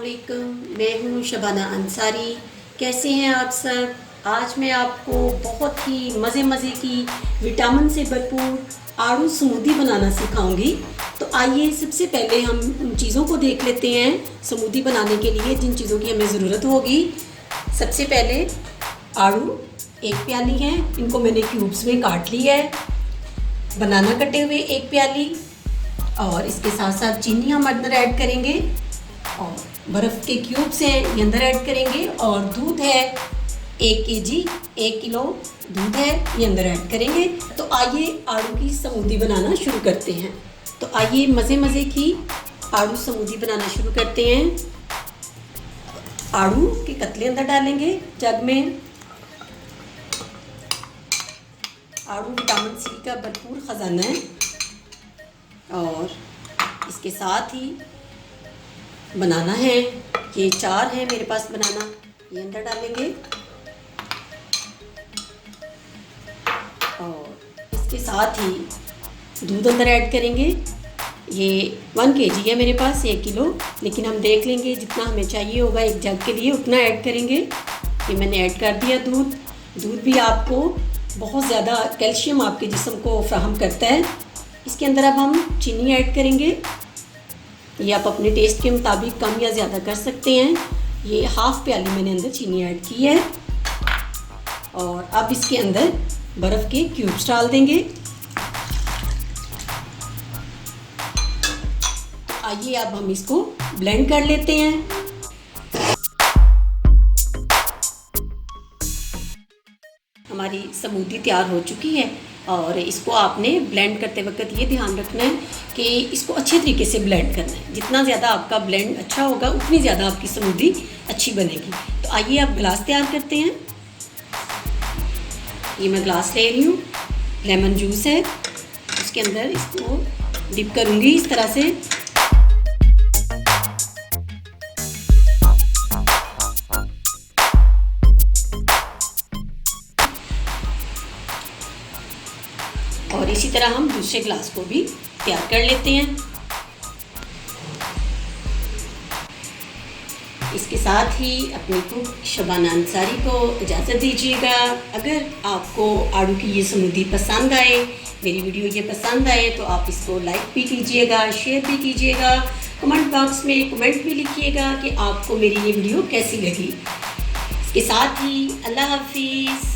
अस्सलामुअलैकुम, मैं हूँ शबाना अंसारी। कैसे हैं आप सब। आज मैं आपको बहुत ही मज़े की विटामिन से भरपूर आड़ू स्मूदी बनाना सिखाऊंगी। तो आइए सबसे पहले हम उन चीज़ों को देख लेते हैं स्मूदी बनाने के लिए जिन चीज़ों की हमें ज़रूरत होगी। सबसे पहले आड़ू 1 प्याली है, इनको मैंने क्यूब्स में काट लिया है। बनाना कटे हुए 1 प्याली, और इसके साथ साथ चीनी हम अंदर ऐड करेंगे, और बर्फ़ के क्यूब्स हैं ये अंदर ऐड करेंगे, और दूध है 1 केजी 1 किलो दूध है ये अंदर ऐड करेंगे। तो आइए आड़ू की स्मूदी बनाना शुरू करते हैं। तो आइए मज़े की आड़ू स्मूदी बनाना शुरू करते हैं। आड़ू के कतले अंदर डालेंगे जग में। आड़ू विटामिन सी का भरपूर ख़जाना है, और इसके साथ ही बनाना है, ये 4 है मेरे पास बनाना, ये अंदर डालेंगे। और इसके साथ ही दूध अंदर ऐड करेंगे। ये 1 केजी है मेरे पास, 1 किलो, लेकिन हम देख लेंगे जितना हमें चाहिए होगा एक जग के लिए उतना ऐड करेंगे। ये मैंने ऐड कर दिया दूध। दूध भी आपको बहुत ज़्यादा कैल्शियम आपके जिस्म को फ्राहम करता है। इसके अंदर अब हम चीनी ऐड करेंगे। ये आप अपने टेस्ट के मुताबिक कम या ज़्यादा कर सकते हैं। ये 1/2 प्याली मैंने अंदर चीनी ऐड की है, और अब इसके अंदर बर्फ़ के क्यूब्स डाल देंगे। तो आइए अब हम इसको ब्लेंड कर लेते हैं। हमारी स्मूदी तैयार हो चुकी है, और इसको आपने ब्लेंड करते वक्त ये ध्यान रखना है कि इसको अच्छे तरीके से ब्लेंड करना है। जितना ज़्यादा आपका ब्लेंड अच्छा होगा उतनी ज़्यादा आपकी स्मूदी अच्छी बनेगी। तो आइए आप गिलास तैयार करते हैं। ये मैं गिलास ले रही हूँ, लेमन जूस है, उसके अंदर इसको डिप करूँगी इस तरह से। और इसी तरह हम दूसरे ग्लास को भी तैयार कर लेते हैं। इसके साथ ही अपनी कुक शबाना अंसारी को इजाज़त दीजिएगा। अगर आपको आड़ू की ये स्मूदी पसंद आए, मेरी वीडियो ये पसंद आए, तो आप इसको लाइक भी कीजिएगा, शेयर भी कीजिएगा। कमेंट बॉक्स में कमेंट भी लिखिएगा कि आपको मेरी ये वीडियो कैसी लगी। इसके साथ ही अल्लाह हाफिज़।